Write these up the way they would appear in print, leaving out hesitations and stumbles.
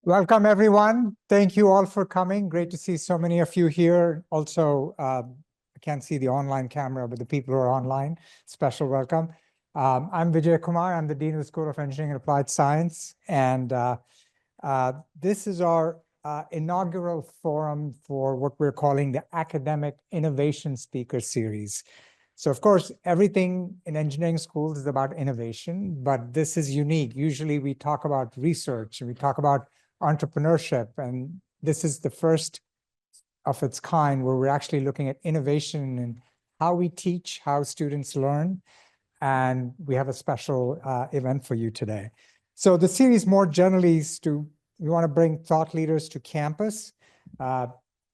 Welcome, everyone. Thank you all for coming. Great to see so many of you here. Also, I can't see the online camera, but the people who are online, special welcome. I'm Vijay Kumar. I'm the Dean of the School of Engineering and Applied Science. And this is our inaugural forum for what we're calling the Academic Innovation Speaker Series. So, of course, everything in engineering schools is about innovation, but this is unique. Usually we talk about research and we talk about entrepreneurship, and this is the first of its kind where we're actually looking at innovation and how we teach, how students learn, and we have a special event for you today. So the series more generally is we want to bring thought leaders to campus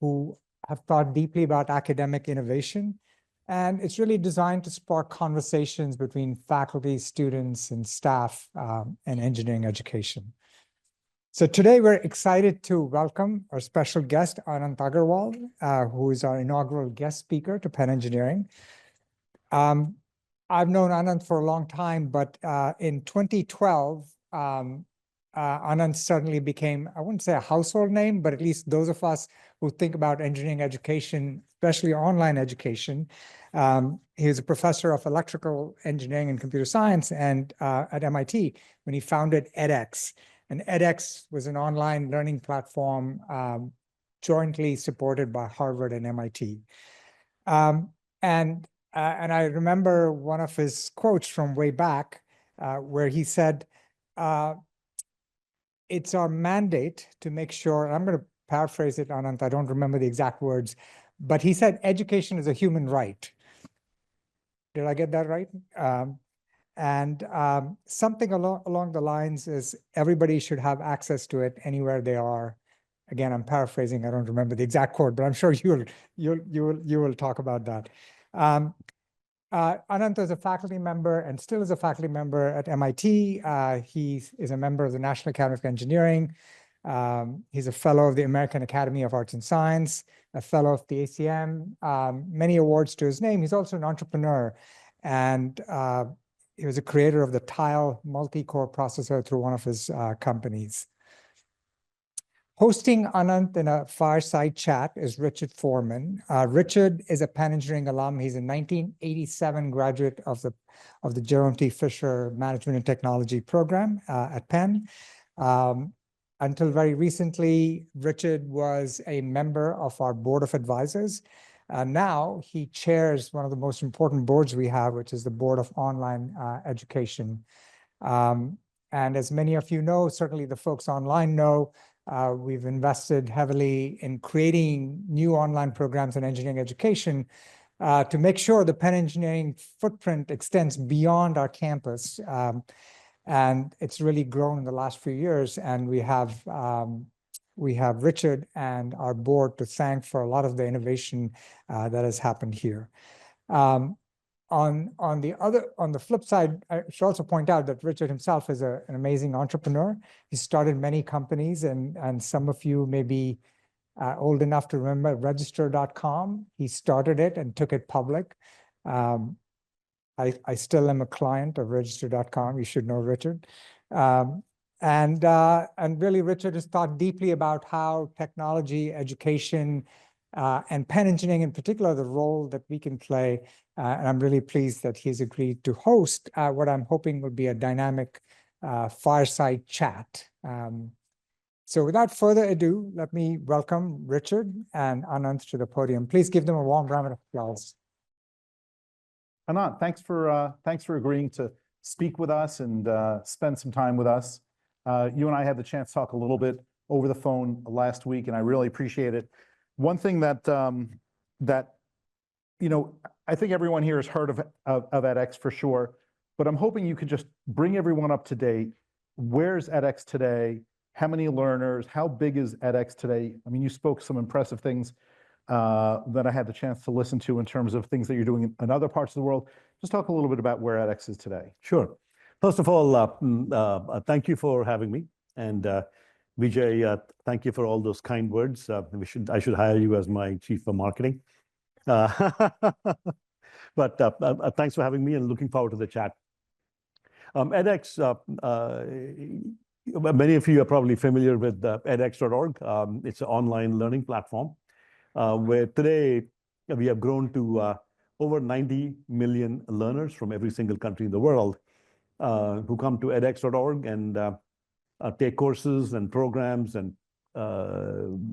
who have thought deeply about academic innovation, and it's really designed to spark conversations between faculty, students, and staff in engineering education. So today we're excited to welcome our special guest, Anant Agarwal, who is our inaugural guest speaker to Penn Engineering. I've known Anant for a long time, but in 2012, Anant suddenly became, I wouldn't say a household name, but at least those of us who think about engineering education, especially online education. He was a professor of electrical engineering and computer science and at MIT when he founded edX. And edX was an online learning platform jointly supported by Harvard and MIT. And I remember one of his quotes from way back where he said, it's our mandate to make sure, and I'm going to paraphrase it, Anant, I don't remember the exact words, but he said, education is a human right. Did I get that right? Something along the lines is everybody should have access to it anywhere they are. Again, I'm paraphrasing. I don't remember the exact quote, but I'm sure you will talk about that. Anant is a faculty member and still is a faculty member at MIT. He is a member of the National Academy of Engineering. He's a fellow of the American Academy of Arts and Science, a fellow of the ACM, many awards to his name. He's also an entrepreneur, and he was a creator of the Tile multi-core processor through one of his companies. Hosting Anant in a fireside chat is Richard Forman. Richard is a Penn Engineering alum. He's a 1987 graduate of the Jerome T. Fisher Management and Technology program at Penn. Until very recently, Richard was a member of our board of advisors. Now he chairs one of the most important boards we have, which is the Board of Online Education. And as many of you know, certainly the folks online know, we've invested heavily in creating new online programs in engineering education to make sure the Penn Engineering footprint extends beyond our campus. And it's really grown in the last few years, and we have Richard and our board to thank for a lot of the innovation that has happened here. On the flip side, I should also point out that Richard himself is an amazing entrepreneur. He started many companies, and some of you may be old enough to remember register.com. He started it and took it public. I still am a client of register.com. You should know Richard. And really, Richard has thought deeply about how technology, education, and Penn Engineering in particular, the role that we can play. And I'm really pleased that he's agreed to host what I'm hoping will be a dynamic fireside chat. So without further ado, let me welcome Richard and Anant to the podium. Please give them a warm round of applause. Anant, thanks for agreeing to speak with us and spend some time with us. You and I had the chance to talk a little bit over the phone last week, and I really appreciate it. One thing that I think everyone here has heard of edX for sure, but I'm hoping you could just bring everyone up to date. Where's edX today? How many learners? How big is edX today? I mean, you spoke some impressive things that I had the chance to listen to in terms of things that you're doing in other parts of the world. Just talk a little bit about where edX is today. Sure. First of all, thank you for having me. And Vijay, thank you for all those kind words. I should hire you as my chief of marketing. But thanks for having me and looking forward to the chat. edX Many of you are probably familiar with edX.org. It's an online learning platform where today we have grown to over 90 million learners from every single country in the world who come to edX.org and take courses and programs and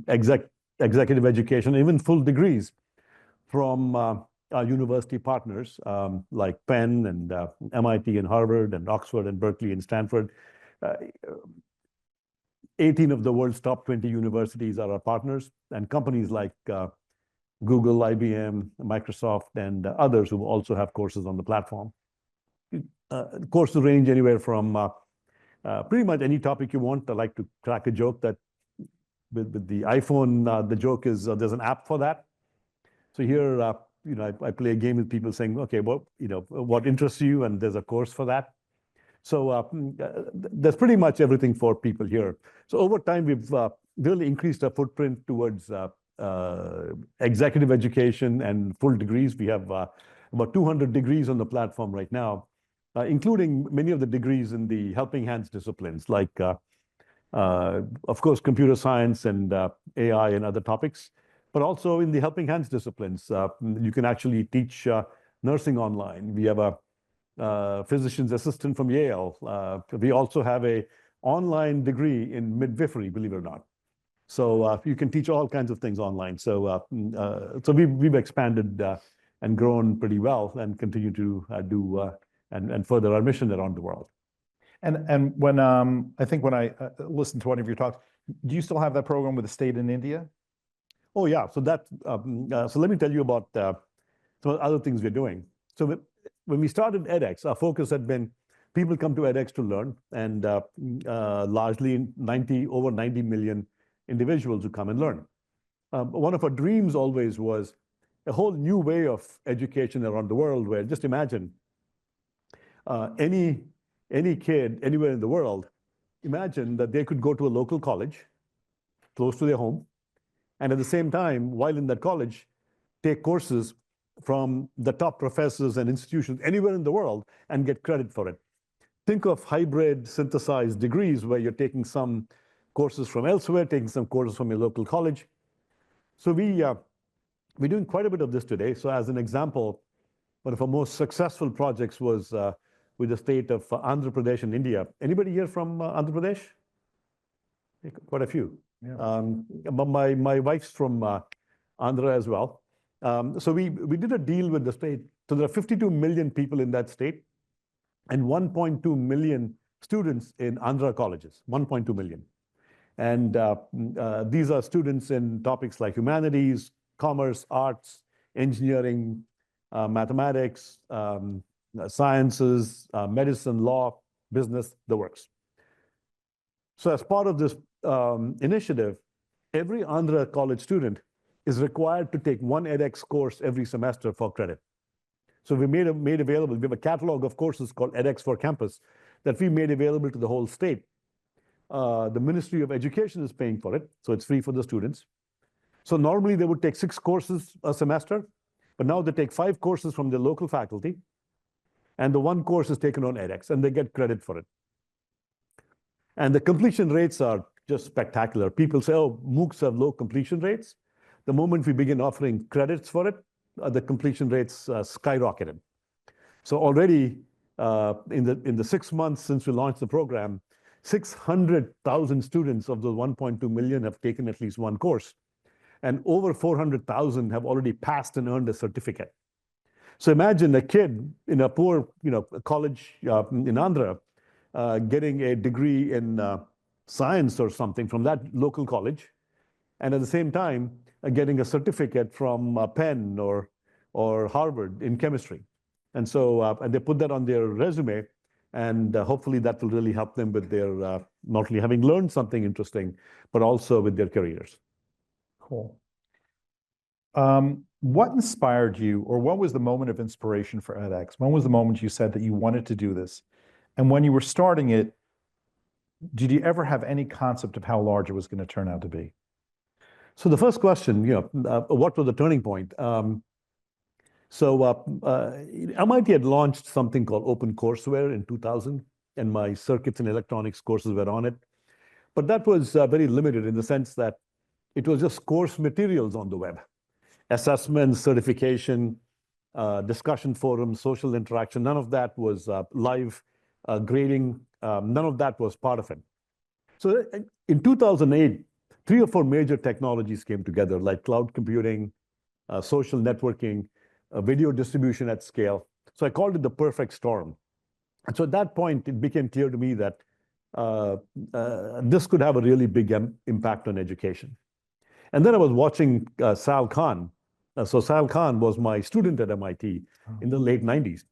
executive education, even full degrees from our university partners like Penn and MIT and Harvard and Oxford and Berkeley and Stanford. 18 of the world's top 20 universities are our partners, and companies like Google, IBM, Microsoft, and others who also have courses on the platform. Courses range anywhere from pretty much any topic you want. I like to crack a joke that with the iPhone, the joke is there's an app for that. So here, I play a game with people saying, okay, what interests you? And there's a course for that. So there's pretty much everything for people here. So over time, we've really increased our footprint towards executive education and full degrees. We have about 200 degrees on the platform right now, including many of the degrees in the helping hands disciplines, like, of course, computer science and AI and other topics, but also in the helping hands disciplines. You can actually teach nursing online. We have a physician's assistant from Yale. We also have an online degree in midwifery, believe it or not. So you can teach all kinds of things online. So we've expanded and grown pretty well and continue to do and further our mission around the world. And when I think when I listened to one of your talks, do you still have that program with the state in India? Oh yeah. So so let me tell you about some other things we're doing. So when we started edX, our focus had been people come to edX to learn, and largely over 90 million individuals who come and learn. One of our dreams always was a whole new way of education around the world, where just imagine any kid anywhere in the world, imagine that they could go to a local college close to their home, and at the same time, while in that college, take courses from the top professors and institutions anywhere in the world and get credit for it. Think of hybrid synthesized degrees where you're taking some courses from elsewhere, taking some courses from your local college. So we're doing quite a bit of this today. So as an example, one of our most successful projects was with the state of Andhra Pradesh in India. Anybody here from Andhra Pradesh? Quite a few. Yeah. My wife's from Andhra as well. So we did a deal with the state. So there are 52 million people in that state and 1.2 million students in Andhra colleges, 1.2 million. And these are students in topics like humanities, commerce, arts, engineering, mathematics, sciences, medicine, law, business, the works. So as part of this initiative, every Andhra college student is required to take one edX course every semester for credit. So we made available, we have a catalog of courses called edX for Campus that we made available to the whole state. The Ministry of Education is paying for it, so it's free for the students. So normally they would take 6 courses a semester, but now they take 5 courses from their local faculty, and the 1 course is taken on edX, and they get credit for it. And the completion rates are just spectacular. People say, oh, MOOCs have low completion rates. The moment we begin offering credits for it, the completion rates skyrocketed. So already in the 6 months since we launched the program, 600,000 students of those 1.2 million have taken at least 1 course. And over 400,000 have already passed and earned a certificate. So imagine a kid in a poor college in Andhra getting a degree in science or something from that local college, and at the same time getting a certificate from Penn or Harvard in chemistry. And so and they put that on their resume, and hopefully that will really help them with their not only having learned something interesting, but also with their careers. Cool. What inspired you, or what was the moment of inspiration for edX? When was the moment you said that you wanted to do this? And when you were starting it, did you ever have any concept of how large it was going to turn out to be? So the first question, what was the turning point? MIT had launched something called OpenCourseWare in 2000. and my circuits and electronics courses were on it. But that was very limited in the sense that it was just course materials on the web. Assessment, certification, discussion forums, social interaction, none of that was live grading. None of that was part of it. So in 2008, 3 or 4 major technologies came together, like cloud computing, social networking, video distribution at scale. So I called it the perfect storm. And so at that point, it became clear to me that this could have a really big impact on education. And then I was watching Sal Khan. So Sal Khan was my student at MIT in the late 90s.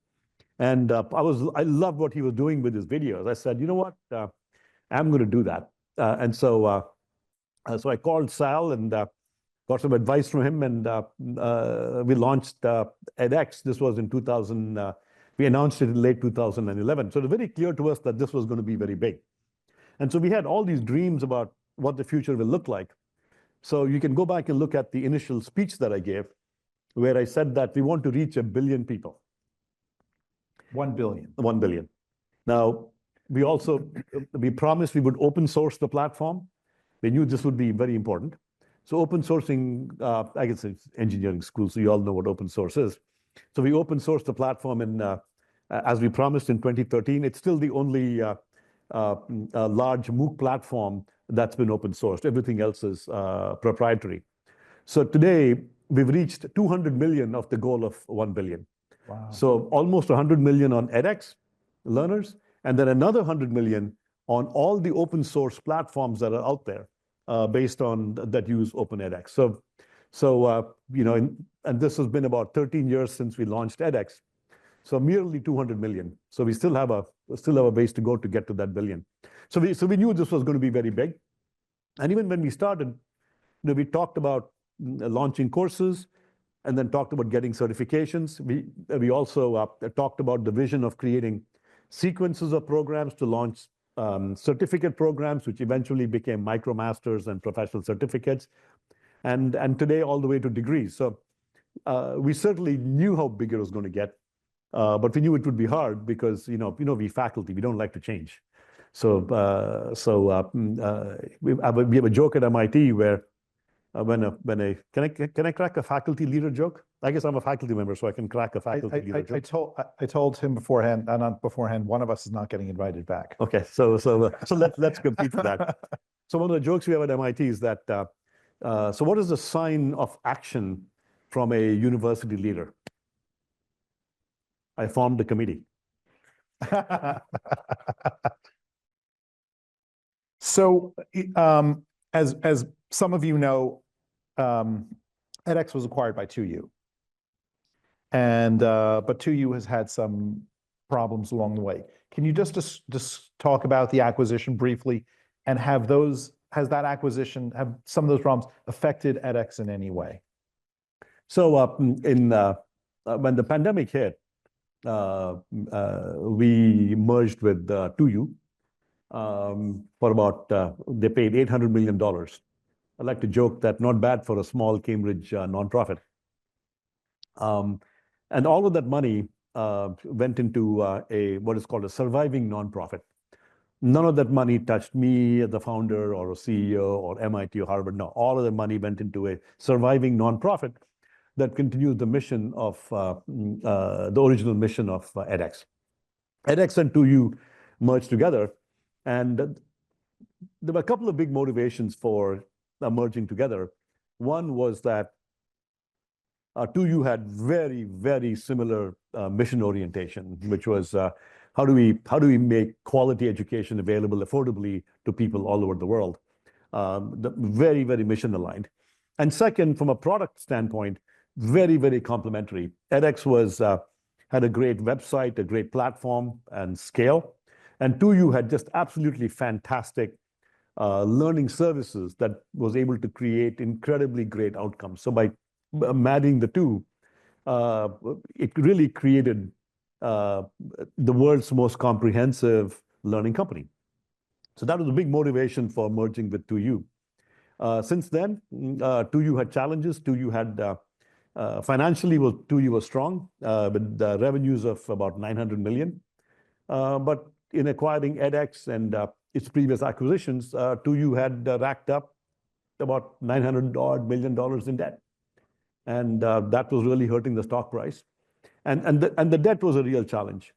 And I loved what he was doing with his videos. I said, you know what? I'm going to do that. So I called Sal and got some advice from him, and we launched edX. This was in 2000. We announced it in late 2011. So it was very clear to us that this was going to be very big. And so we had all these dreams about what the future will look like. So you can go back and look at the initial speech that I gave, where I said that we want to reach 1 billion people. 1 billion. 1 billion. Now, we promised we would open source the platform. We knew this would be very important. So open sourcing, I guess it's engineering school, so you all know what open source is. So we open sourced the platform, and as we promised in 2013, it's still the only large MOOC platform that's been open sourced. Everything else is proprietary. So today, we've reached 200 million of the goal of 1 billion. Wow. So almost 100 million on edX learners, and then another 100 million on all the open source platforms that are out there based on that use open edX. So you know, and this has been about 13 years since we launched edX. So merely 200 million. So we still have a ways to go to get to that billion. So we knew this was going to be very big. And even when we started, you know, we talked about launching courses, and then talked about getting certifications. We also talked about the vision of creating sequences of programs to launch certificate programs, which eventually became MicroMasters and professional certificates, and today all the way to degrees. So we certainly knew how big it was going to get, but we knew it would be hard because we faculty, we don't like to change. So we have a joke at MIT where can I crack a faculty leader joke? I guess I'm a faculty member, so I can crack a faculty leader joke. I told him beforehand, Anant beforehand, one of us is not getting invited back. Okay, so let's compete for that. So one of the jokes we have at MIT is that, so what is the sign of action from a university leader? I formed a committee. So as some of you know, edX was acquired by 2U. But 2U has had some problems along the way. Can you just talk about the acquisition briefly, and have some of those problems affected edX in any way? So when the pandemic hit, we merged with 2U for about, they paid $800 million. I like to joke that not bad for a small Cambridge nonprofit. And all of that money went into what is called a surviving nonprofit. None of that money touched me, the founder or a CEO or MIT or Harvard. No, all of the money went into a surviving nonprofit that continues the mission of the original mission of edX. edX and 2U merged together, and there were a couple of big motivations for merging together. One was that 2U had very, very similar mission orientation, which was how do we make quality education available affordably to people all over the world? Very, very mission aligned. And second, from a product standpoint, very, very complementary. edX had a great website, a great platform and scale, and 2U had just absolutely fantastic learning services that was able to create incredibly great outcomes. So by marrying the two, it really created the world's most comprehensive learning company. So that was a big motivation for merging with 2U. Since then, 2U had challenges. 2U had financially, 2U was strong with revenues of about 900 million. But in acquiring edX and its previous acquisitions, 2U had racked up about $900 million in debt. And that was really hurting the stock price. And the debt was a real challenge.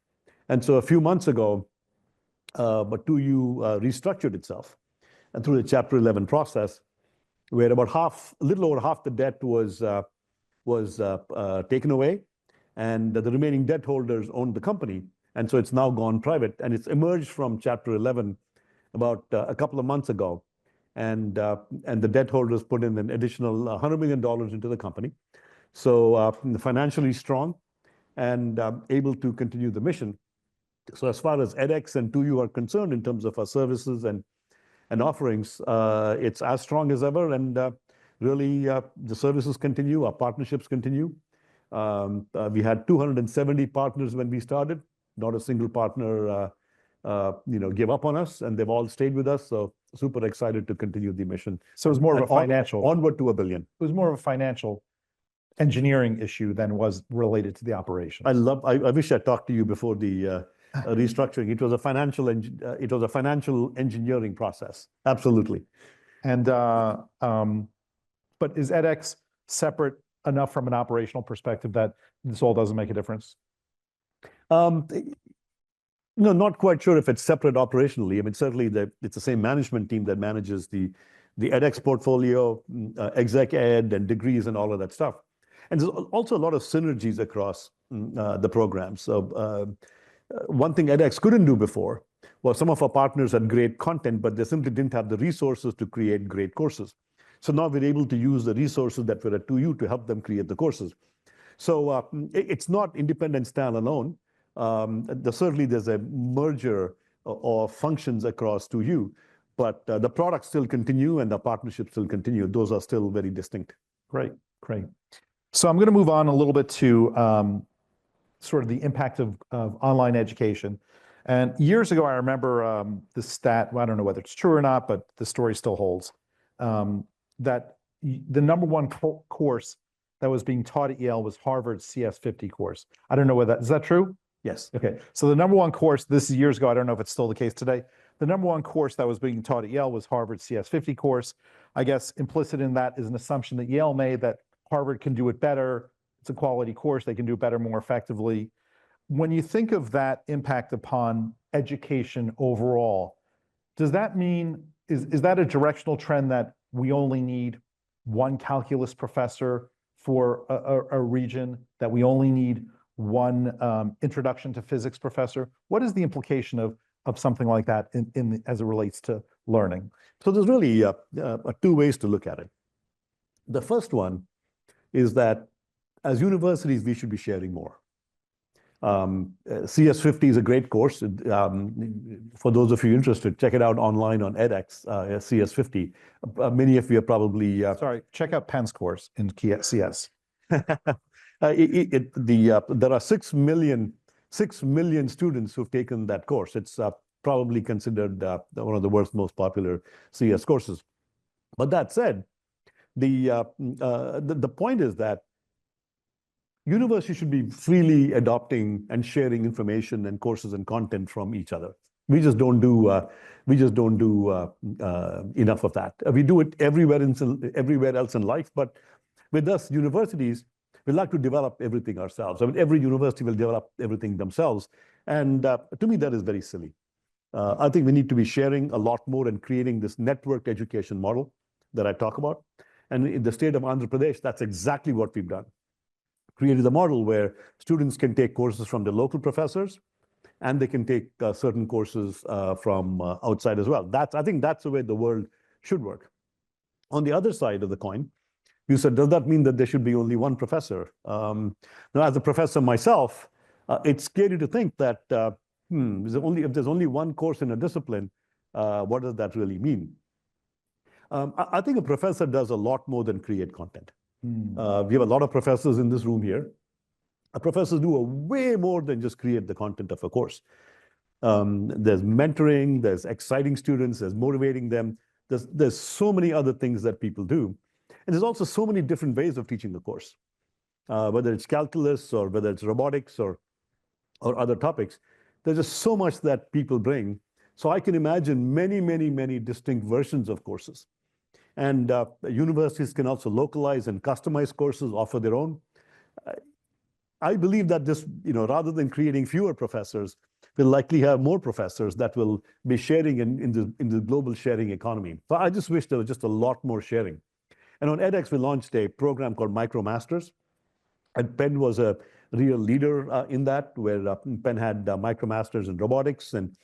And so a few months ago, but 2U restructured itself. And through the Chapter 11 process, where about a little over half the debt was taken away, and the remaining debt holders owned the company. And so it's now gone private, and it's emerged from Chapter 11 about a couple of months ago. And the debt holders put in an additional $100 million into the company. So financially strong and able to continue the mission. So as far as edX and 2U are concerned in terms of our services and offerings, it's as strong as ever. And really, the services continue, our partnerships continue. We had 270 partners when we started. Not a single partner gave up on us, and they've all stayed with us. So super excited to continue the mission. So it was more of a financial. Onward to $1 billion. It was more of a financial engineering issue than was related to the operation. I wish I talked to you before the restructuring. It was a financial engineering process. Absolutely. And but is edX separate enough from an operational perspective that this all doesn't make a difference? No, not quite sure if it's separate operationally. I mean, certainly it's the same management team that manages the edX portfolio, exec ed, and degrees and all of that stuff. And there's also a lot of synergies across the programs. So one thing edX couldn't do before was some of our partners had great content, but they simply didn't have the resources to create great courses. So now we're able to use the resources that were at 2U to help them create the courses. So it's not independent standalone. Certainly there's a merger of functions across 2U, but the products still continue and the partnerships still continue. Those are still very distinct. Great, great. So I'm going to move on a little bit to sort of the impact of online education. And years ago, I remember the stat, well, I don't know whether it's true or not, but the story still holds, that the number one course that was being taught at Yale was Harvard's CS50 course. I don't know whether is that true? Yes. Okay. So the number one course, this is years ago, I don't know if it's still the case today. The number one course that was being taught at Yale was Harvard's CS50 course. I guess implicit in that is an assumption that Yale made that Harvard can do it better. It's a quality course. They can do it better, more effectively. When you think of that impact upon education overall, does that mean, is that a directional trend that we only need one calculus professor for a region, that we only need one introduction to physics professor? What is the implication of something like that as it relates to learning? So there's really two ways to look at it. The first one is that as universities, we should be sharing more. CS50 is a great course. For those of you interested, check it out online on edX, CS50. Many of you are probably... Sorry, check out Penn's course in CS. There are 6 million students who've taken that course. It's probably considered one of the world's most popular CS courses. But that said, the point is that universities should be freely adopting and sharing information and courses and content from each other. We just don't do enough of that. We do it everywhere else in life, but with us universities, we like to develop everything ourselves. I mean, every university will develop everything themselves, and to me, that is very silly. I think we need to be sharing a lot more and creating this networked education model that I talk about. And in the state of Andhra Pradesh, that's exactly what we've done. Created a model where students can take courses from the local professors, and they can take certain courses from outside as well. I think that's the way the world should work. On the other side of the coin, you said, does that mean that there should be only one professor? Now, as a professor myself, it's scary to think that if there's only one course in a discipline, what does that really mean? I think a professor does a lot more than create content. We have a lot of professors in this room here. Professors do way more than just create the content of a course. There's mentoring, there's exciting students, there's motivating them. There's so many other things that people do. And there's also so many different ways of teaching the course, whether it's calculus or whether it's robotics or other topics. There's just so much that people bring. So I can imagine many, many, many distinct versions of courses. And universities can also localize and customize courses, offer their own. I believe that this, rather than creating fewer professors, we'll likely have more professors that will be sharing in the global sharing economy. So I just wish there was just a lot more sharing. And on edX, we launched a program called MicroMasters. And Penn was a real leader in that, where Penn had MicroMasters in robotics and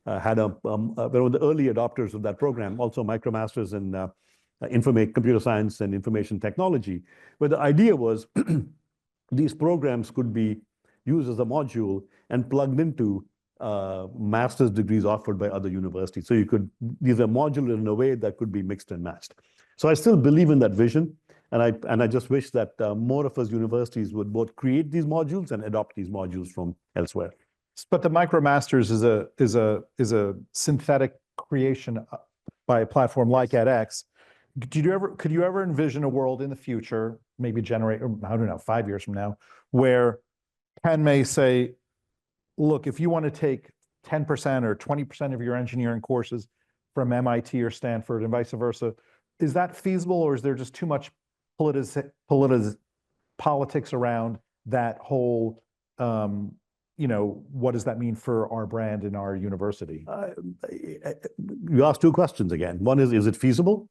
had they were the early adopters of that program, also MicroMasters in computer science and information technology, where the idea was these programs could be used as a module and plugged into master's degrees offered by other universities. So these are modular in a way that could be mixed and matched. So I still believe in that vision. And I just wish that more of us universities would both create these modules and adopt these modules from elsewhere. But the MicroMasters is a synthetic creation by a platform like edX. Could you ever envision a world in the future, maybe generate, I don't know, 5 years from now, where Penn may say, look, if you want to take 10% or 20% of your engineering courses from MIT or Stanford and vice versa, is that feasible, or is there just too much politics around that whole, what does that mean for our brand and our university? You asked two questions again. One is it feasible?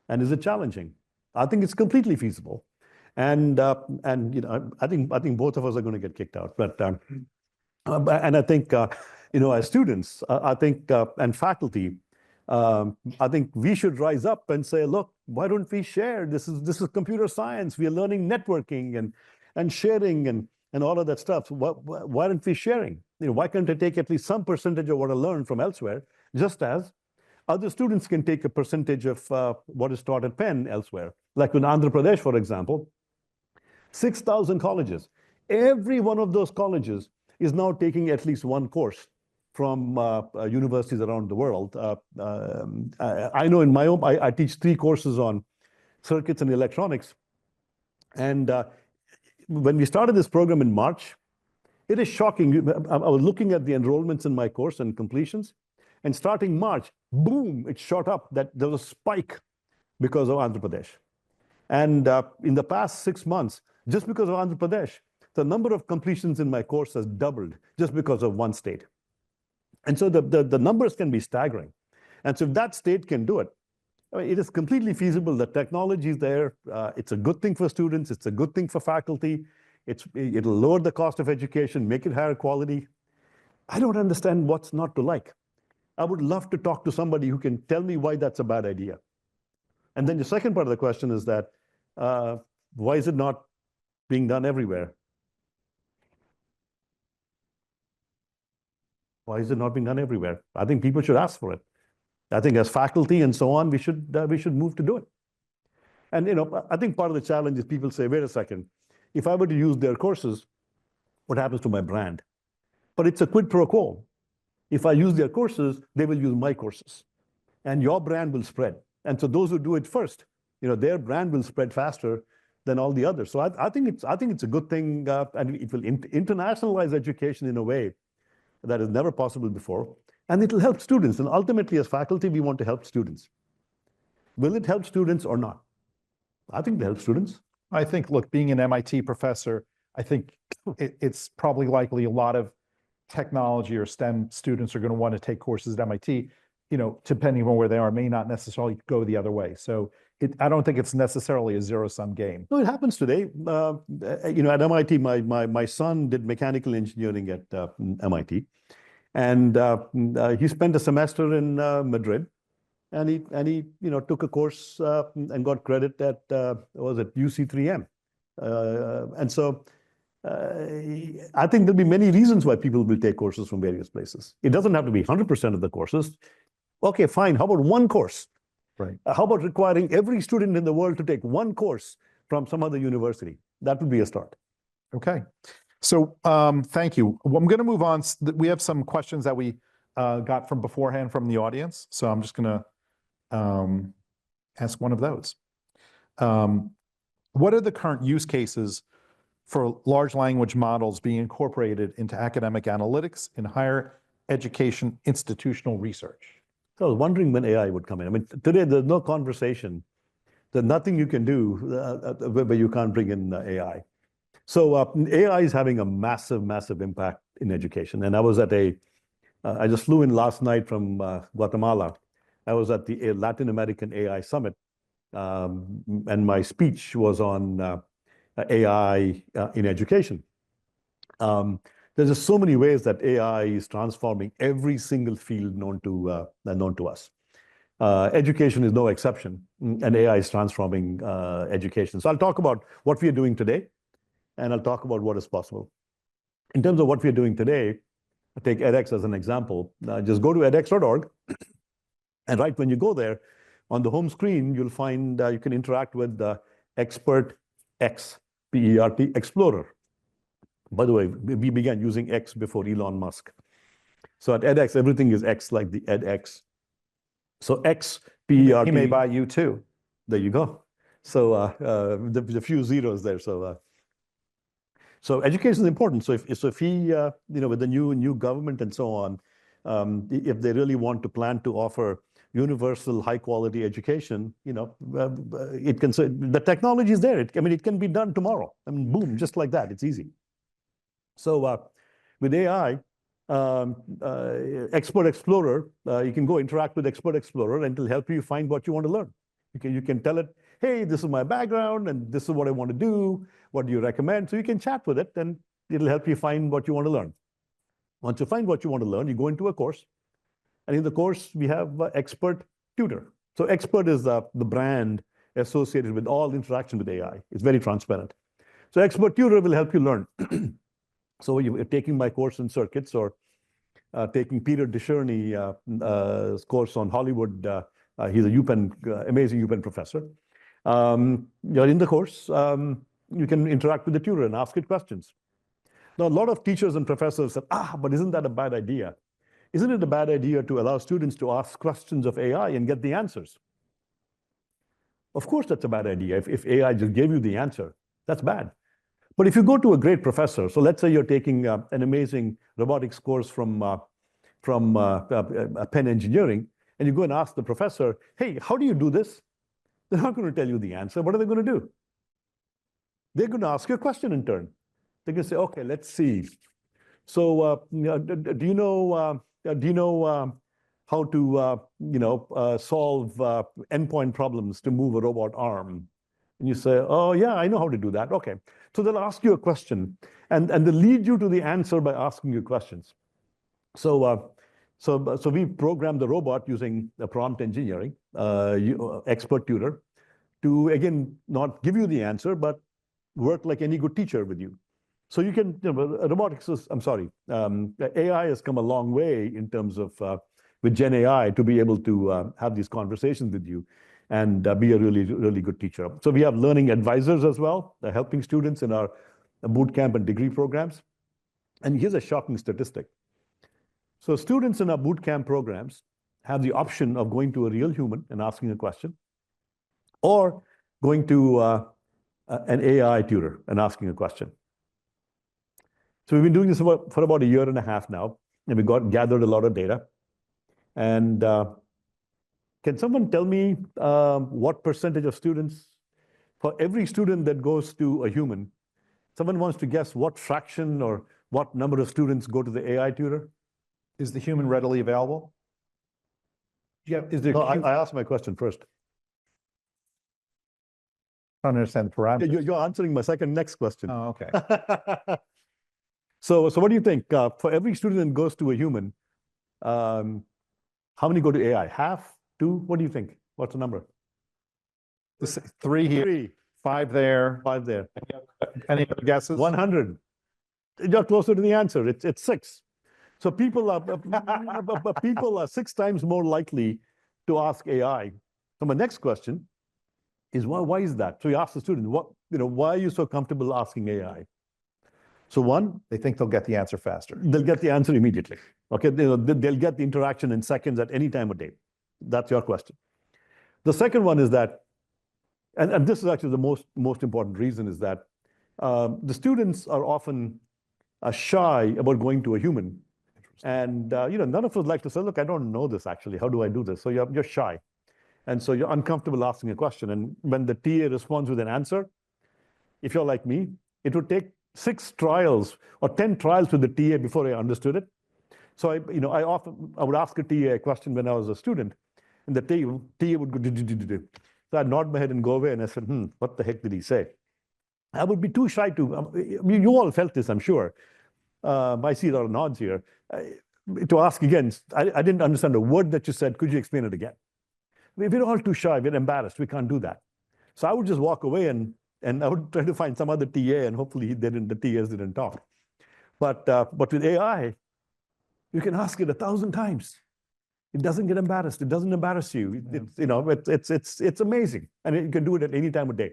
And is it challenging? I think it's completely feasible. And I think both of us are going to get kicked out. And I think, as students, I think, and faculty, I think we should rise up and say, look, why don't we share? This is computer science. We are learning networking and sharing and all of that stuff. Why aren't we sharing? Why can't I take at least some percentage of what I learned from elsewhere, just as other students can take a percentage of what is taught at Penn elsewhere? Like in Andhra Pradesh, for example, 6,000 colleges. Every one of those colleges is now taking at least one course from universities around the world. I know in my own, I teach 3 courses on circuits and electronics. And when we started this program in March, it is shocking. I was looking at the enrollments in my course and completions, and starting March, boom, it shot up. That there was a spike because of Andhra Pradesh. And in the past 6 months, just because of Andhra Pradesh, the number of completions in my course has doubled just because of one state. And so the numbers can be staggering. And so if that state can do it, I mean, it is completely feasible. The technology is there. It's a good thing for students. It's a good thing for faculty. It'll lower the cost of education, make it higher quality. I don't understand what's not to like. I would love to talk to somebody who can tell me why that's a bad idea. And then the second part of the question is that, why is it not being done everywhere? Why is it not being done everywhere? I think people should ask for it. I think as faculty and so on, we should move to do it. And I think part of the challenge is people say, wait a second, if I were to use their courses, what happens to my brand? But it's a quid pro quo. If I use their courses, they will use my courses, and your brand will spread. And so those who do it first, their brand will spread faster than all the others. So I think it's a good thing, and it will internationalize education in a way that is never possible before, and it will help students. And ultimately, as faculty, we want to help students. Will it help students or not? I think it helps students. I think, look, being an MIT professor, I think it's probably likely a lot of technology or STEM students are going to want to take courses at MIT, depending on where they are, may not necessarily go the other way. So I don't think it's necessarily a zero-sum game. No, it happens today. At MIT, my son did mechanical engineering at MIT, and he spent a semester in Madrid, and he took a course and got credit at was it UC3M, and so I think there'll be many reasons why people will take courses from various places. It doesn't have to be 100% of the courses. Okay, fine. How about one course? Right. How about requiring every student in the world to take one course from some other university? That would be a start. Okay. So thank you. Well, I'm going to move on. We have some questions that we got from beforehand from the audience. So I'm just going to ask one of those. What are the current use cases for large language models being incorporated into academic analytics in higher education institutional research. So I was wondering when AI would come in. I mean, today there's no conversation. There's nothing you can do where you can't bring in AI. So AI is having a massive, massive impact in education. And I was at I just flew in last night from Guatemala. I was at the Latin American AI Summit, and my speech was on AI in education. There's just so many ways that AI is transforming every single field known to us. Education is no exception, and AI is transforming education. So I'll talk about what we are doing today, and I'll talk about what is possible. In terms of what we are doing today, I take edX as an example. Just go to edX.org, and right when you go there, on the home screen, you'll find you can interact with the Expert X, PERT Explorer. By the way, we began using X before Elon Musk. So at edX, everything is X, like the edX. So X, PERT. He may buy you too. There you go. So the few zeros there. So education is important. So if he, with the new government and so on, if they really want to plan to offer universal high quality education, it can. So the technology is there. It can be done tomorrow. I mean, boom, just like that. It's easy. So with AI, Expert Explorer, you can go interact with Expert Explorer, and it'll help you find what you want to learn. You can tell it, hey, this is my background, and this is what I want to do. What do you recommend? So you can chat with it, and it'll help you find what you want to learn. Once you find what you want to learn, you go into a course. And in the course, we have Expert Tutor. So Expert is the brand associated with all interaction with AI. It's very transparent. So Expert Tutor will help you learn. So you're taking my course in circuits, or taking Peter DeSherney's course on Hollywood. He's a UPenn, amazing UPenn professor. You're in the course. You can interact with the tutor and ask it questions. Now, a lot of teachers and professors said, but isn't that a bad idea? Isn't it a bad idea to allow students to ask questions of AI and get the answers? Of course, that's a bad idea. If AI just gave you the answer, that's bad. But if you go to a great professor, so let's say you're taking an amazing robotics course from Penn Engineering, and you go and ask the professor, hey, how do you do this? They're not going to tell you the answer. What are they going to do? They're going to ask you a question in turn. They're going to say, okay, let's see. So do you know how to solve endpoint problems to move a robot arm? And you say, oh, yeah, I know how to do that. Okay. So they'll ask you a question, and they'll lead you to the answer by asking you questions. So we programmed the robot using the prompt engineering, Expert Tutor, to, again, not give you the answer, but work like any good teacher with you. So you can, AI has come a long way in terms of, with Gen AI, to be able to have these conversations with you and be a really, really good teacher. So we have learning advisors as well, helping students in our boot camp and degree programs. And here's a shocking statistic. So students in our boot camp programs have the option of going to a real human and asking a question, or going to an AI tutor and asking a question. So we've been doing this for about a year and a half now, and we gathered a lot of data. And can someone tell me what percentage of students, for every student that goes to a human, someone wants to guess what fraction or what number of students go to the AI tutor? Is the human readily available? Yeah. No, I asked my question first. I don't understand the parameters. You're answering my next question. Oh, okay. So what do you think? For every student that goes to a human, how many go to AI? Half? 2? What do you think? What's the number? 3 here, 3. 5 there. 5 there. Any other guesses? 100. You're closer to the answer. It's 6. So people are 6 times more likely to ask AI. So my next question is, why is that? So you ask the student, why are you so comfortable asking AI? So one, they think they'll get the answer faster. They'll get the answer immediately. Okay, they'll get the interaction in seconds at any time of day. That's your question. The second one is that, and this is actually the most important reason, is that The students are often shy about going to a human. And none of us like to say, look, I don't know this actually. How do I do this? So you're shy. And so you're uncomfortable asking a question. And when the TA responds with an answer, if you're like me, it would take 6 trials or 10 trials with the TA before I understood it. So I would ask a TA a question when I was a student, and the TA would go, so I'd nod my head and go away, and I said, what the heck did he say? I would be too shy to, you all felt this, I'm sure. I see a lot of nods here. To ask again, I didn't understand a word that you said. Could you explain it again? We're all too shy. We're embarrassed. We can't do that. So I would just walk away and I would try to find some other TA, and hopefully the TAs didn't talk. But with AI, you can ask it 1,000 times. It doesn't get embarrassed. It doesn't embarrass you. It's amazing, and you can do it at any time of day.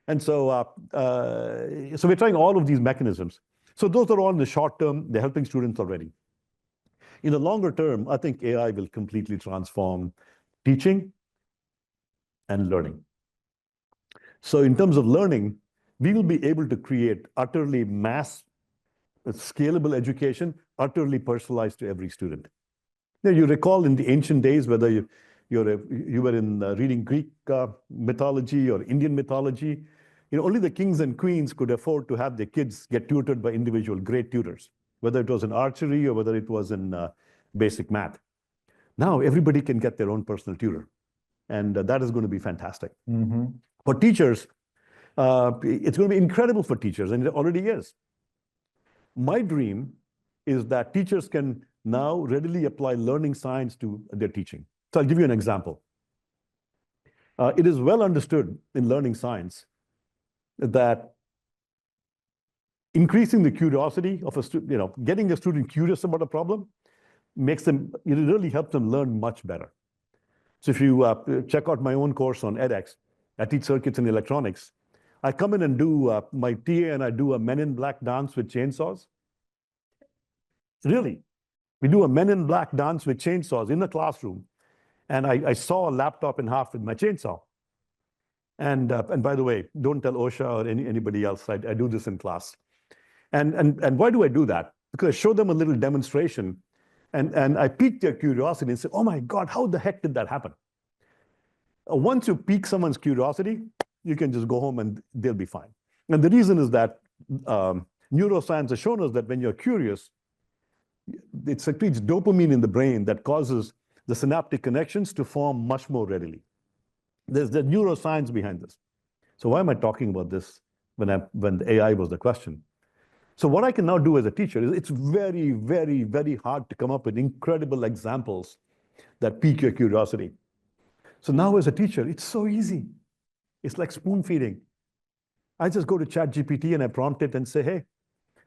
And so we're trying all of these mechanisms. So those are all in the short term. They're helping students already. In the longer term, I think AI will completely transform teaching and learning. So in terms of learning, we will be able to create utterly mass scalable education, utterly personalized to every student. Now, you recall in the ancient days, whether you were in reading Greek mythology or Indian mythology, only the kings and queens could afford to have their kids get tutored by individual great tutors, whether it was in archery or whether it was in basic math. Now, everybody can get their own personal tutor, and that is going to be fantastic. For teachers, it's going to be incredible for teachers, and it already is. My dream is that teachers can now readily apply learning science to their teaching. So I'll give you an example. It is well understood in learning science that increasing the curiosity of a student, getting a student curious about a problem, makes them, it really helps them learn much better. So if you check out my own course on edX, I teach circuits and electronics. I come in and do my TA, and I do a Men in Black dance with chainsaws. Really, we do a Men in Black dance with chainsaws in the classroom, and I saw a laptop in half with my chainsaw. And by the way, don't tell OSHA or anybody else. I do this in class. And why do I do that? Because I show them a little demonstration, and I pique their curiosity and say, oh my God, how the heck did that happen? Once you pique someone's curiosity, you can just go home and they'll be fine. And the reason is that neuroscience has shown us that when you're curious, it secretes dopamine in the brain that causes the synaptic connections to form much more readily. There's the neuroscience behind this. So why am I talking about this when the AI was the question? So what I can now do as a teacher is, it's very, very, very hard to come up with incredible examples that pique your curiosity. So now as a teacher, it's so easy. It's like spoon feeding. I just go to ChatGPT and I prompt it and say, hey,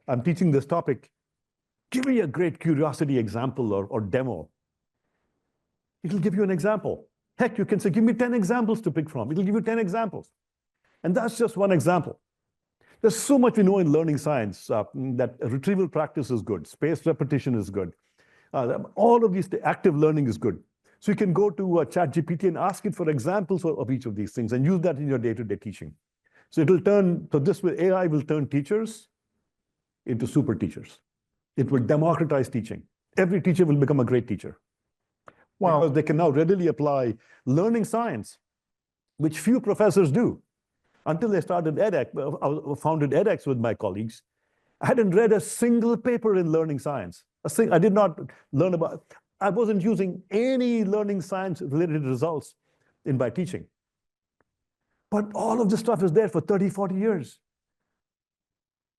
I'm teaching this topic. Give me a great curiosity example or demo. It'll give you an example. Heck, you can say, give me 10 examples to pick from. It'll give you 10 examples. And that's just one example. There's so much we know in learning science that retrieval practice is good, spaced repetition is good. All of these, active learning is good. So you can go to ChatGPT and ask it for examples of each of these things and use that in your day-to-day teaching. So this way, AI will turn teachers into super teachers. It will democratize teaching. Every teacher will become a great teacher. Wow. Because they can now readily apply learning science, which few professors do. Until they started edX, I founded edX with my colleagues, I hadn't read a single paper in learning science. I did not learn about, I wasn't using any learning science related results in my teaching. But all of this stuff is there for 30, 40 years.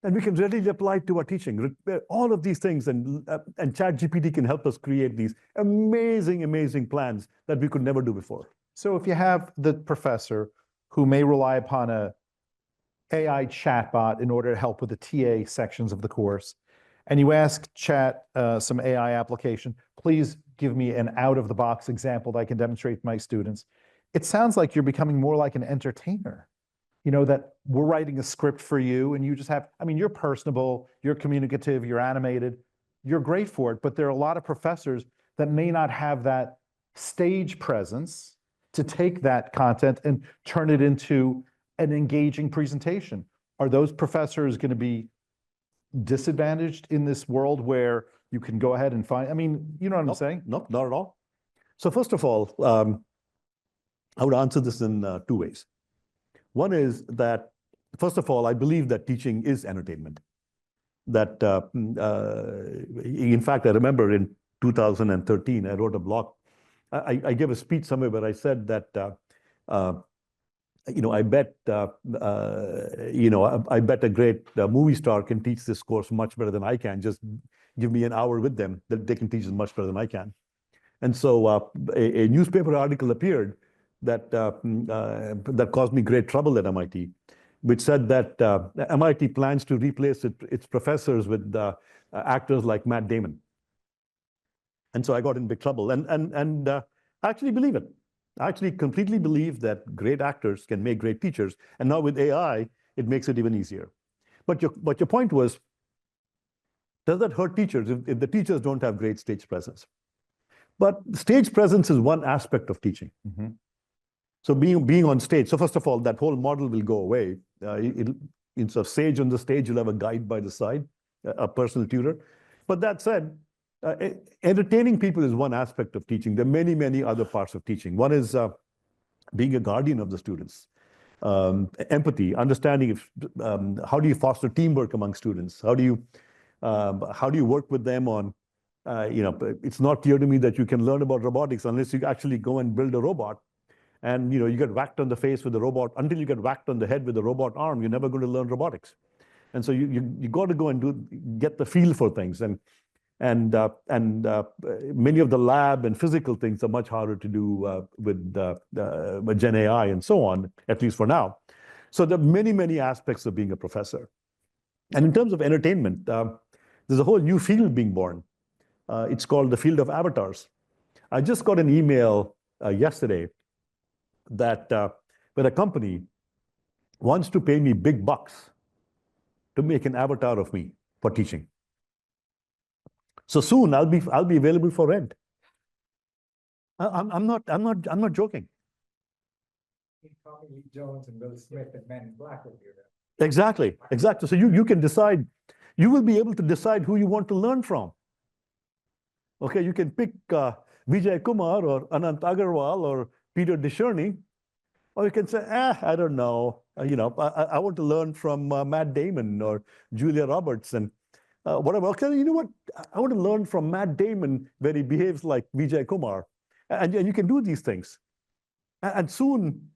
And we can readily apply it to our teaching. All of these things, and ChatGPT can help us create these amazing, amazing plans that we could never do before. So if you have the professor who may rely upon a AI chatbot in order to help with the TA sections of the course, and you ask Chat some AI application, please give me an out-of-the-box example that I can demonstrate to my students. It sounds like you're becoming more like an entertainer. That we're writing a script for you, and you just have, you're personable, you're communicative, you're animated, you're great for it, but there are a lot of professors that may not have that stage presence to take that content and turn it into an engaging presentation. are those professors going to be disadvantaged in this world where you can go ahead and find, I mean, you know what I'm saying? Nope, not at all. So first of all, I would answer this in two ways. One is that, first of all, I believe that teaching is entertainment. That, in fact, I remember in 2013, I wrote a blog. I gave a speech somewhere where I said that, I bet, I bet a great movie star can teach this course much better than I can. Just give me an hour with them, that they can teach it much better than I can. And so a newspaper article appeared that caused me great trouble at MIT, which said that MIT plans to replace its professors with actors like Matt Damon. And so I got in big trouble, and I actually believe it. I actually completely believe that great actors can make great teachers, and now with AI, it makes it even easier. But your point was, does that hurt teachers if the teachers don't have great stage presence? But stage presence is one aspect of teaching. Mm-hmm. So being on stage. So first of all, that whole model will go away. Instead of sage on the stage, you'll have a guide by the side, a personal tutor. But that said, entertaining people is one aspect of teaching. There are many, many other parts of teaching. One is being a guardian of the students. Empathy, understanding if, how do you foster teamwork among students? How do you work with them on, it's not clear to me that you can learn about robotics unless you actually go and build a robot. And you get whacked on the face with the robot. Until you get whacked on the head with the robot arm, you're never going to learn robotics. And so you got to go and get the feel for things. And many of the lab and physical things are much harder to do with Gen AI and so on, at least for now. So there are many, many aspects of being a professor. And in terms of entertainment, there's a whole new field being born. It's called the field of avatars. I just got an email yesterday that where a company wants to pay me big bucks to make an avatar of me for teaching. So soon I'll be available for rent. I'm not joking. Tommy Lee Jones and Will Smith and Men in Black will be there. Exactly. So you can decide. You will be able to decide who you want to learn from. Okay, you can pick Vijay Kumar or Anant Agarwal or Peter Dicherney, or you can say, I don't know. I want to learn from Matt Damon or Julia Roberts and whatever. Okay, you know what? I want to learn from Matt Damon where he behaves like Vijay Kumar. And you can do these things. And soon,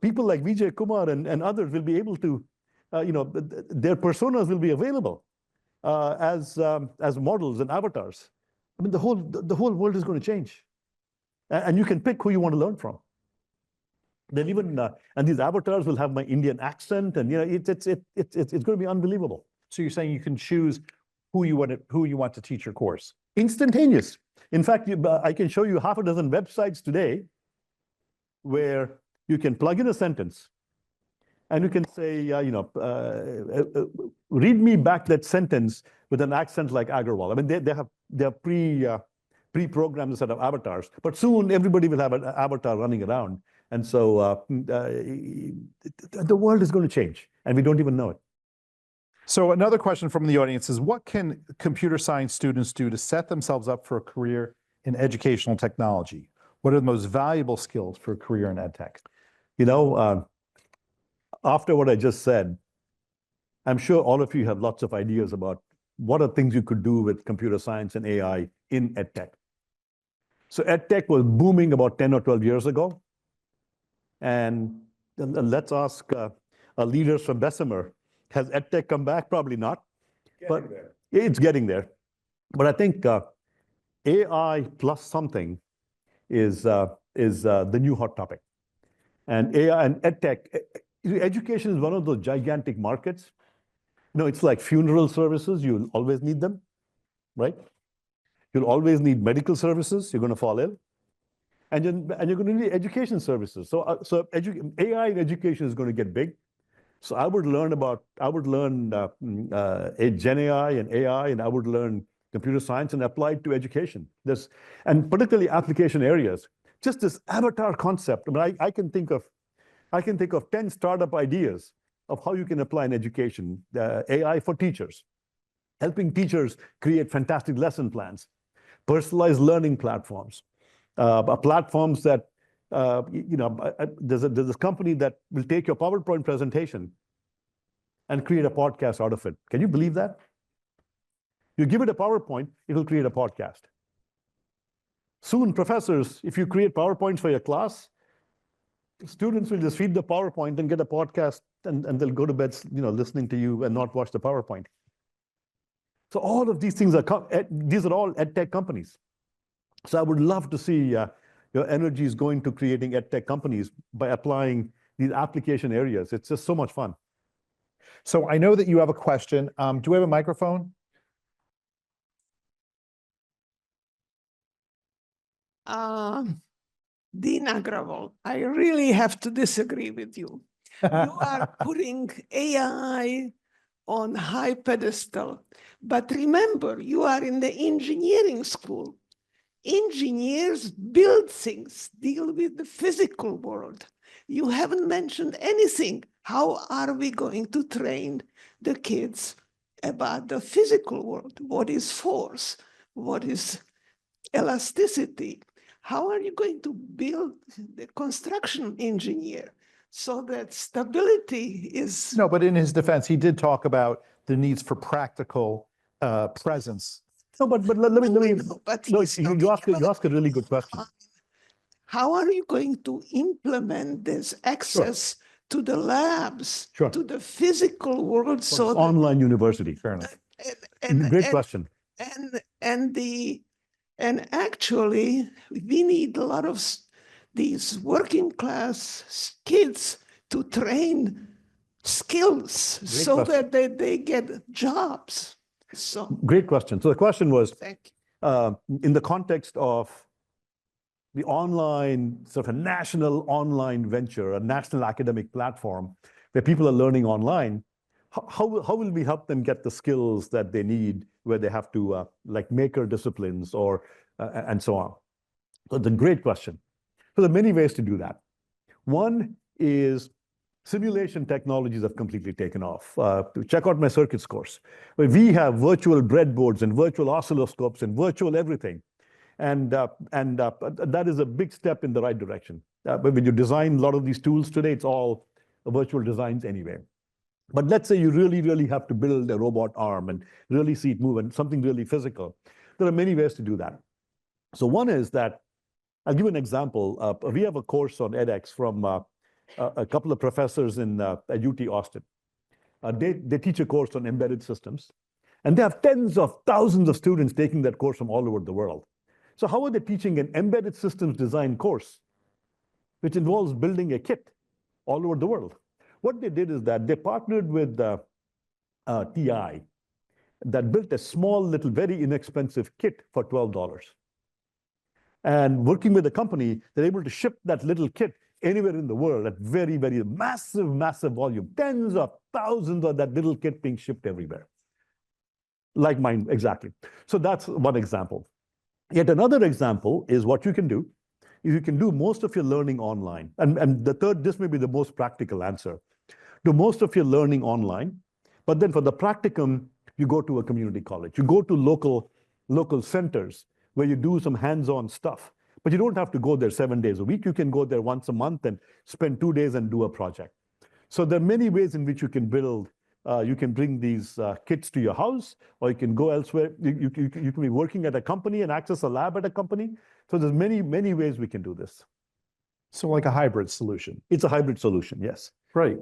people like Vijay Kumar and others will be able to, their personas will be available as models and avatars. I mean, the whole world is going to change. And you can pick who you want to learn from. Then even, and these avatars will have my Indian accent, and it's going to be unbelievable. So you're saying you can choose who you want to teach your course? Instantaneous. In fact, I can show you half a dozen websites today where you can plug in a sentence and you can say, read me back that sentence with an accent like Agarwal. I mean, they have pre-programmed set of avatars, but soon everybody will have an avatar running around. And so the world is going to change and we don't even know it. So another question from the audience is, what can computer science students do to set themselves up for a career in educational technology? What are the most valuable skills for a career in ed tech? After what I just said, I'm sure all of you have lots of ideas about what are things you could do with computer science and AI in ed tech. So ed tech was booming about 10 or 12 years ago. And let's ask our leaders from Bessemer, has ed tech come back? Probably not. But it's getting there. But I think AI plus something is the new hot topic. And AI and ed tech, education is one of those gigantic markets. It's like funeral services. You'll always need them, right? You'll always need medical services. You're going to fall ill. And you're going to need education services. So AI in education is going to get big. So I would learn Gen AI and AI, and I would learn computer science and apply it to education. And particularly application areas. Just this avatar concept. I mean, I can think of 10 startup ideas of how you can apply in education, AI for teachers, helping teachers create fantastic lesson plans, personalized learning platforms, platforms that, there's this company that will take your PowerPoint presentation and create a podcast out of it. Can you believe that? You give it a PowerPoint, it'll create a podcast. Soon, professors, if you create PowerPoints for your class, students will just feed the PowerPoint and get a podcast, and they'll go to bed, listening to you and not watch the PowerPoint. So all of these things these are all EdTech companies. So I would love to see your energies going to creating EdTech companies by applying these application areas. It's just so much fun. So I know that you have a question. Do we have a microphone? Dean Agrawal, I really have to disagree with you. You are putting AI on high pedestal. But remember, you are in the engineering school. Engineers build things, deal with the physical world. You haven't mentioned anything. How are we going to train the kids about the physical world? What is force? What is elasticity? How are you going to build the construction engineer so that stability is... No, but in his defense, he did talk about the needs for practical presence. No, but let me. No, but No, he's you ask a really good question. How are you going to implement this access to the labs, Sure. to the physical world? So that, Online university. Fair enough. Great question. And actually, we need a lot of these working class kids to train skills so question. that they get jobs. So Great question. So the question was, thank you. in the context of the online, sort of a national online venture, a national academic platform where people are learning online, how will we help them get the skills that they need where they have to, like maker disciplines or, and so on? So it's a great question. So there are many ways to do that. One is simulation technologies have completely taken off. Check out my circuits course, where we have virtual breadboards and virtual oscilloscopes and virtual everything. And that is a big step in the right direction. But when you design a lot of these tools today, it's all virtual designs anyway. But let's say you really, really have to build a robot arm and really see it move and something really physical. There are many ways to do that. So one is that, I'll give you an example. We have a course on edX from a couple of professors at UT Austin. They teach a course on embedded systems, and they have tens of thousands of students taking that course from all over the world. So how are they teaching an embedded systems design course, which involves building a kit all over the world? What they did is that they partnered with TI that built a small, little, very inexpensive kit for $12. And working with the company, they're able to ship that little kit anywhere in the world at very, very massive, massive volume. Tens of thousands of that little kit being shipped everywhere. Like mine, exactly. So that's one example. Yet another example is what you can do. You can do most of your learning online. And the third, this may be the most practical answer. Do most of your learning online, but then for the practicum, you go to a community college. You go to local centers where you do some hands-on stuff. But you don't have to go there 7 days a week. You can go there once a month and spend 2 days and do a project. So there are many ways in which you can build. You can bring these kits to your house, or you can go elsewhere. You can be working at a company and access a lab at a company. So there's many, many ways we can do this. So like a hybrid solution. It's a hybrid solution, yes. Great.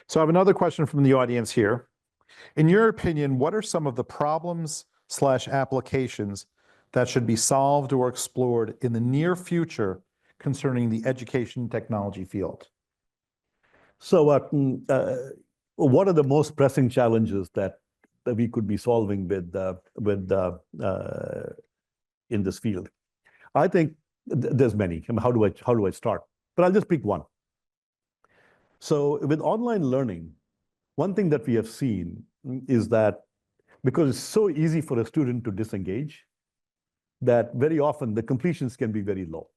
So I have another question from the audience here. In your opinion, what are some of the problems/applications that should be solved or explored in the near future concerning the education technology field? So what are the most pressing challenges that we could be solving with in this field? I think there's many. I mean, how do I start? But I'll just pick one. So with online learning, one thing that we have seen is that because it's so easy for a student to disengage, that very often the completions can be very low.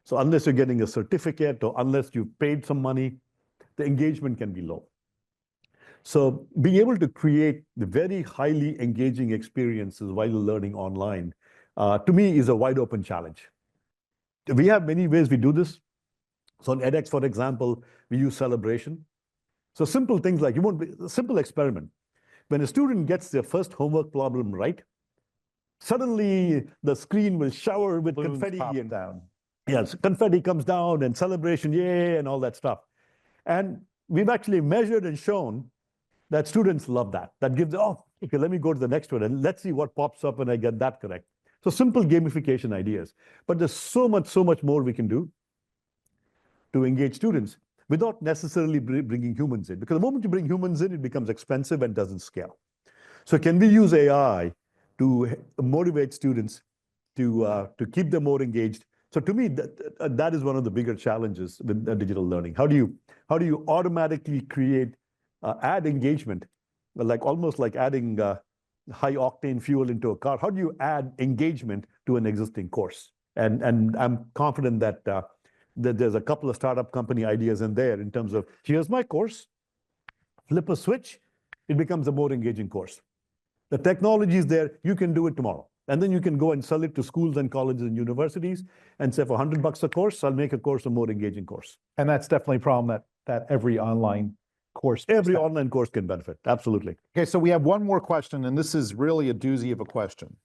So unless you're getting a certificate or unless you've paid some money, the engagement can be low. So being able to create the very highly engaging experiences while learning online, to me, is a wide open challenge. We have many ways we do this. So on edX, for example, we use celebration. So simple things like, a simple experiment. When a student gets their first homework problem right, suddenly the screen will shower with Balloons confetti pop and down. yes, confetti comes down and celebration, yay, and all that stuff. And we've actually measured and shown that students love that. That gives, oh, okay, let me go to the next one and let's see what pops up when I get that correct. So simple gamification ideas. But there's so much more we can do to engage students without necessarily bringing humans in. Because the moment you bring humans in, it becomes expensive and doesn't scale. So can we use AI to motivate students to keep them more engaged? So to me, that is one of the bigger challenges with digital learning. How do you automatically create, add engagement, almost like adding high octane fuel into a car? How do you add engagement to an existing course? And I'm confident that that there's a couple of startup company ideas in there in terms of, here's my course, flip a switch, it becomes a more engaging course. The technology is there, you can do it tomorrow. And then you can go and sell it to schools and colleges and universities and say, for $100 a course, I'll make a course a more engaging course. And that's definitely a problem that every online course. Every online course can benefit, absolutely. Okay, so we have one more question, and this is really a doozy of a question.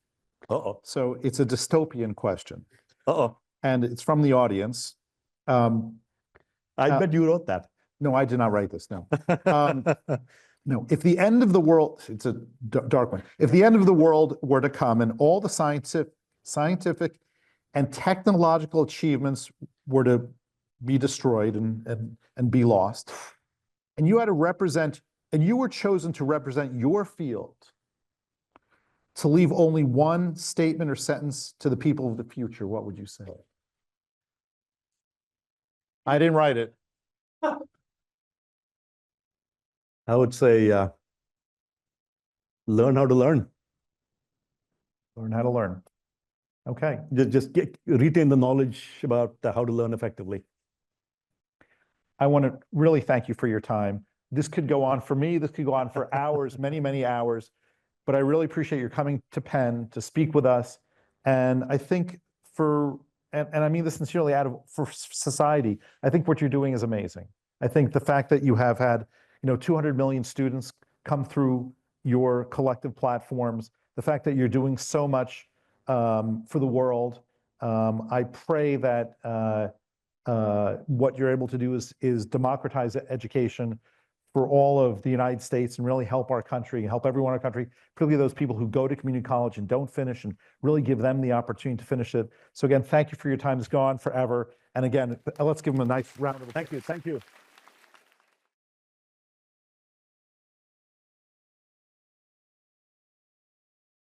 Uh-oh, So it's a dystopian question, uh-oh. and it's from the audience. I bet you wrote that. No, I did not write this, no. No, if the end of the world, it's a dark one. If the end of the world were to come and all the scientific and technological achievements were to be destroyed and be lost, and you had to represent, and you were chosen to represent your field, to leave only one statement or sentence to the people of the future, what would you say? I didn't write it. I would say, learn how to learn. Learn how to learn. Okay. Just retain the knowledge about how to learn effectively. I want to really thank you for your time. This could go on for me. This could go on for hours, many hours. But I really appreciate your coming to Penn to speak with us. And I think and I mean this sincerely, for society, I think what you're doing is amazing. I think the fact that you have had 200 million students come through your collective platforms, the fact that you're doing so much for the world, I pray that what you're able to do is democratize education for all of the United States and really help our country, help everyone in our country, particularly those people who go to community college and don't finish, and really give them the opportunity to finish it. So again, thank you for your time. It's gone forever. And again, let's give them a nice round of applause. Thank you.